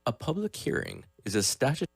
A public hearing is a statutory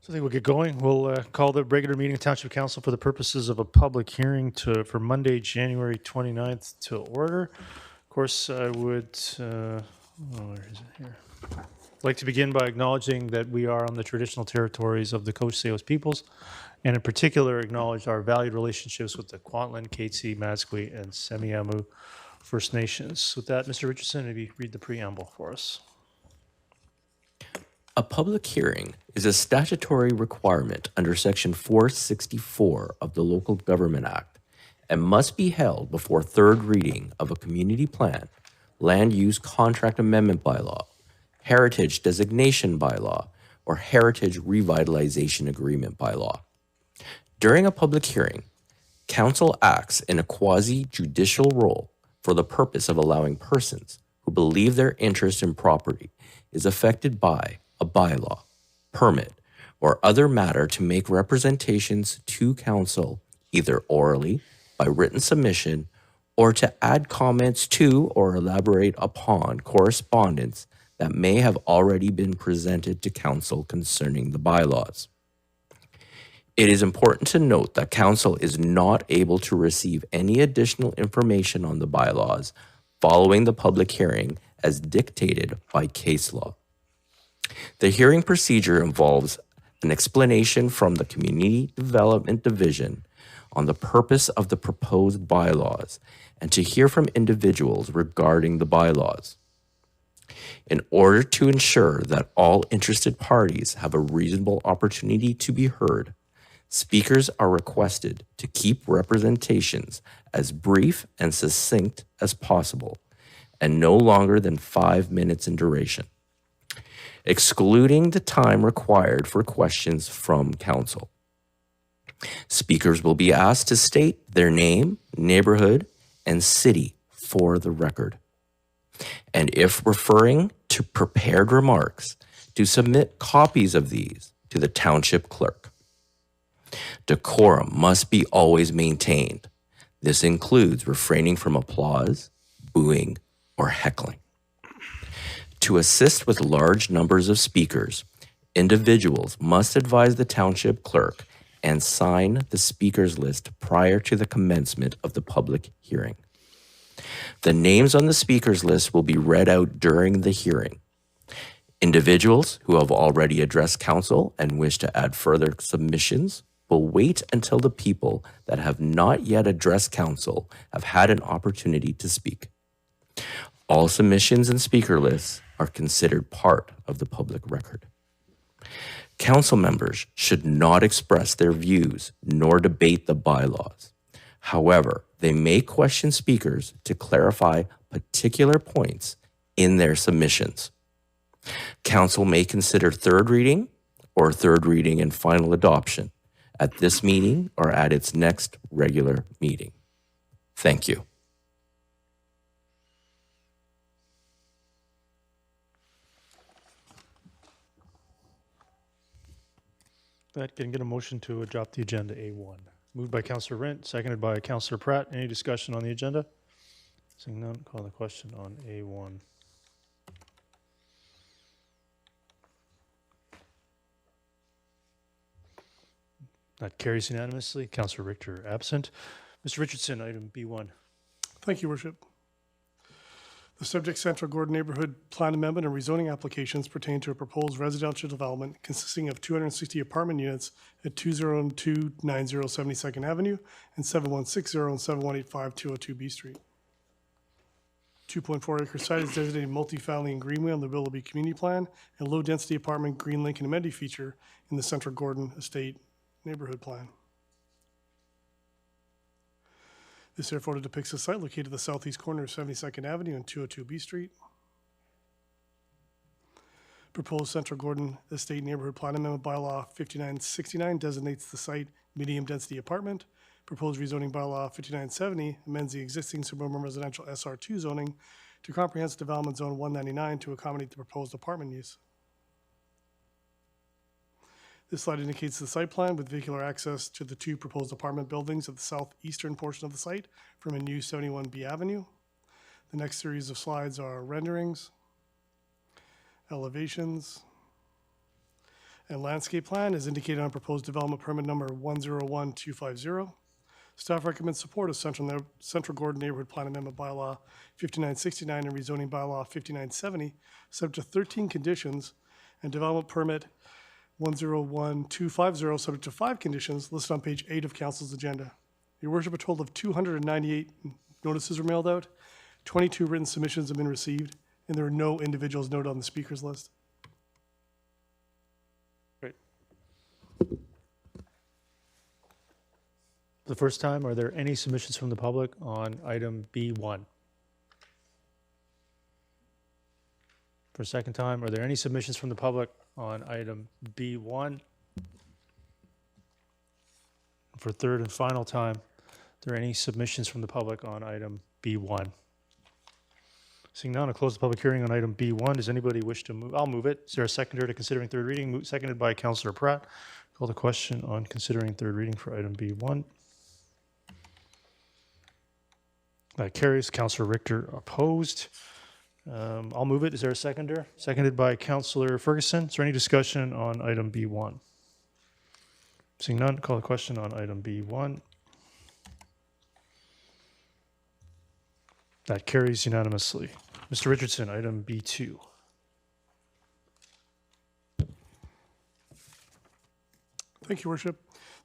So I think we'll get going. We'll call the regular meeting of Township Council for the purposes of a public hearing for Monday, January 29th to order. Of course, I would, where is it here? Like to begin by acknowledging that we are on the traditional territories of the Coast Salish peoples, and in particular acknowledge our valued relationships with the Kwantlen, Katzie, Matsqui, and Semiahmoo First Nations. With that, Mr. Richardson, maybe read the preamble for us. A public hearing is a statutory requirement under Section 464 of the Local Government Act and must be held before third reading of a community plan, land use contract amendment bylaw, heritage designation bylaw, or heritage revitalization agreement bylaw. During a public hearing, council acts in a quasi-judicial role for the purpose of allowing persons who believe their interest in property is affected by a bylaw, permit, or other matter to make representations to council either orally, by written submission, or to add comments to or elaborate upon correspondence that may have already been presented to council concerning the bylaws. It is important to note that council is not able to receive any additional information on the bylaws following the public hearing as dictated by case law. The hearing procedure involves an explanation from the Community Development Division on the purpose of the proposed bylaws and to hear from individuals regarding the bylaws. In order to ensure that all interested parties have a reasonable opportunity to be heard, speakers are requested to keep representations as brief and succinct as possible and no longer than 5 minutes in duration, excluding the time required for questions from council. Speakers will be asked to state their name, neighborhood, and city for the record. And if referring to prepared remarks, to submit copies of these to the township clerk. Decorum must be always maintained. This includes refraining from applause, booing, or heckling. To assist with large numbers of speakers, individuals must advise the township clerk and sign the speakers list prior to the commencement of the public hearing. The names on the speakers list will be read out during the hearing. Individuals who have already addressed council and wish to add further submissions will wait until the people that have not yet addressed council have had an opportunity to speak. All submissions and speaker lists are considered part of the public record. Council members should not express their views nor debate the bylaws. However, they may question speakers to clarify particular points in their submissions. Council may consider third reading or third reading and final adoption at this meeting or at its next regular meeting. Thank you. That can get a motion to adopt the agenda A1. Moved by Councillor Rent, seconded by Councillor Pratt. Any discussion on the agenda? Seeing none, call the question on A1. That carries unanimously. Councillor Richter absent. Mr. Richardson, item B1. Thank you, Worship. The subject Central Gordon Neighborhood Plan Amendment and rezoning applications pertain to a proposed residential development consisting of 260 apartment units at 20290 72nd Avenue and 7160 and 7185 202 B Street. 2.4 acre site is designated multifamily and greenway on the Willoughby Community Plan and low-density apartment green link and amenity feature in the Central Gordon Estate Neighborhood Plan. This air photo depicts a site located at the southeast corner of 72nd Avenue and 202 B Street. Proposed Central Gordon Estate Neighborhood Plan Amendment Bylaw 5969 designates the site medium-density apartment. Proposed rezoning Bylaw 5970 amends the existing suburban residential SR2 zoning to Comprehensive Development Zone 199 to accommodate the proposed apartment use. This slide indicates the site plan with vehicular access to the two proposed apartment buildings at the southeastern portion of the site from a new 71B Avenue. The next series of slides are renderings, elevations, And landscape plan is indicated on proposed development permit number 101250. Staff recommends support of Central Gordon Neighborhood Plan Amendment Bylaw 5969 and rezoning bylaw 5970, subject to 13 conditions, and development permit 101250, subject to 5 conditions, listed on page 8 of council's agenda. Your worship, a total of 298 notices were mailed out, 22 written submissions have been received, and there are no individuals noted on the speakers list. Great. For the first time, are there any submissions from the public on item B1? For a second time, are there any submissions from the public on item B1? For a third and final time, are there any submissions from the public on item B1? Seeing none, I'll close the public hearing on item B1. Does anybody wish to move? I'll move it. Is there a seconder to considering third reading? Seconded by Councillor Pratt. Call the question on considering third reading for item B1. That carries. Councillor Richter opposed. I'll move it. Is there a seconder? Seconded by Councillor Ferguson. Is there any discussion on item B1? Seeing none, call the question on item B1. That carries unanimously. Mr. Richardson, item B2. Thank you, Worship.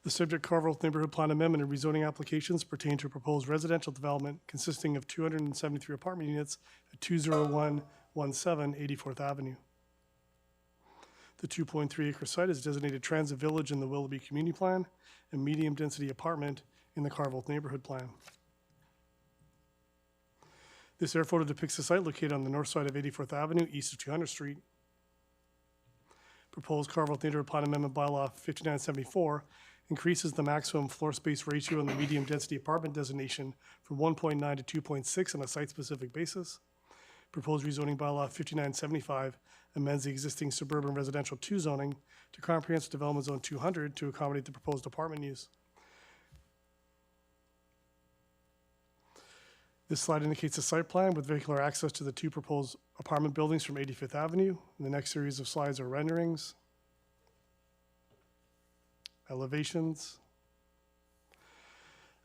The subject Carville Neighborhood Plan Amendment and rezoning applications pertain to a proposed residential development consisting of 273 apartment units at 20117 84th Avenue. The 2.3 acre site is designated Transit Village in the Willoughby Community Plan and medium density apartment in the Carville Neighborhood Plan. This air photo depicts the site located on the north side of 84th Avenue, east of 200th Street. Proposed Carville Neighborhood Plan Amendment Bylaw 5974 increases the maximum floor space ratio in the medium density apartment designation from 1.9 to 2.6 on a site-specific basis. Proposed rezoning bylaw 5975 amends the existing suburban residential 2 zoning to comprehensive development zone 200 to accommodate the proposed apartment use. This slide indicates a site plan with vehicular access to the 2 proposed apartment buildings from 85th Avenue. And the next series of slides are renderings, elevations,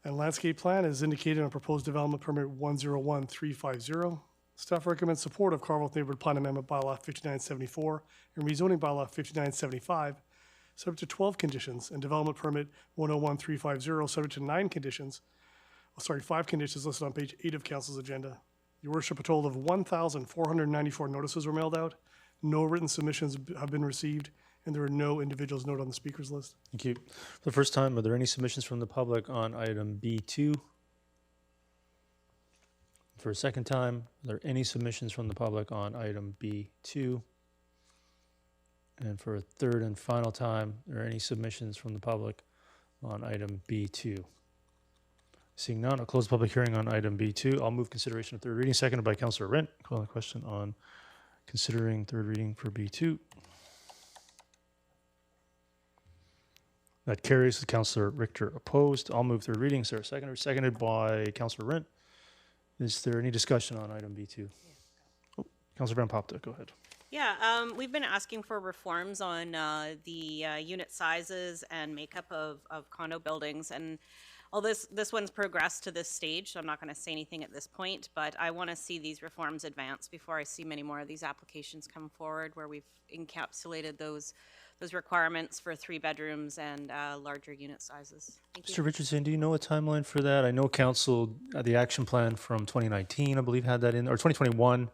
and landscape plan is indicated on proposed development permit 101350. Staff recommends support of Carville Neighborhood Plan Amendment Bylaw 5974 and rezoning Bylaw 5975, subject to 12 conditions, and development permit 101350, subject to 5 conditions listed on page 8 of council's agenda. Your worship, a total of 1,494 notices were mailed out. No written submissions have been received, and there are no individuals noted on the speakers list. Thank you. For the first time, are there any submissions from the public on item B2? For a second time, are there any submissions from the public on item B2? And for a third and final time, are there any submissions from the public on item B2? Seeing none, I'll close the public hearing on item B2. I'll move consideration of third reading, seconded by Councillor Rent. Call the question on considering third reading for B2. That carries with Councillor Richter opposed. I'll move third reading. Is there a seconder? Seconded by Councillor Rent. Is there any discussion on item B2? Oh, Councillor Van Popta, go ahead. Yeah, we've been asking for reforms on the unit sizes and makeup of condo buildings, and all this one's progressed to this stage, so I'm not going to say anything at this point, but I want to see these reforms advance before I see many more of these applications come forward where we've encapsulated those requirements for 3 bedrooms and larger unit sizes. Thank you. Mr. Richardson, do you know a timeline for that? I know council, the action plan from 2019, I believe, had that in, or 2021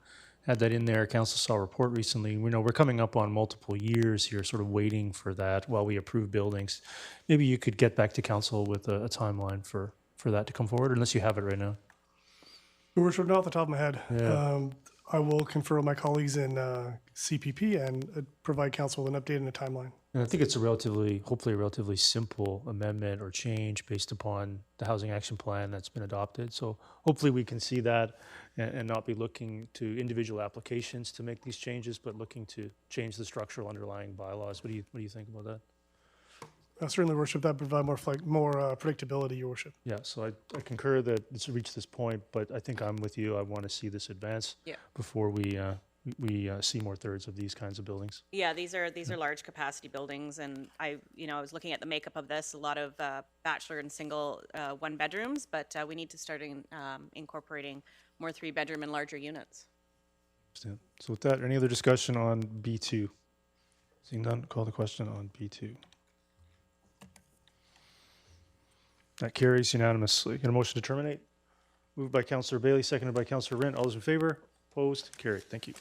had that in there. Council saw a report recently. We know we're coming up on multiple years here, sort of waiting for that while we approve buildings. Maybe you could get back to council with a timeline for that to come forward, unless you have it right now. Your worship, not off the top of my head. Yeah. I will confer with my colleagues in CPP and provide council with an update and a timeline. And I think it's hopefully a relatively simple amendment or change based upon the housing action plan that's been adopted. So hopefully we can see that and not be looking to individual applications to make these changes, but looking to change the structural underlying bylaws. What do you think about that? Certainly, worship, that provide more predictability, your worship. Yeah, so I concur that it's reached this point, but I think I'm with you. I want to see this advance Yeah. before we we see more thirds of these kinds of buildings. Yeah, these are large capacity buildings, and I was looking at the makeup of this. A lot of bachelor and single one bedrooms, but we need to start incorporating more 3-bedroom and larger units. Understand. So with that, any other discussion on B2? Seeing none, call the question on B2. That carries unanimously. Get a motion to terminate? Moved by Councillor Bailey, seconded by Councillor Rent. All those in favor? Opposed? Carried. Thank you.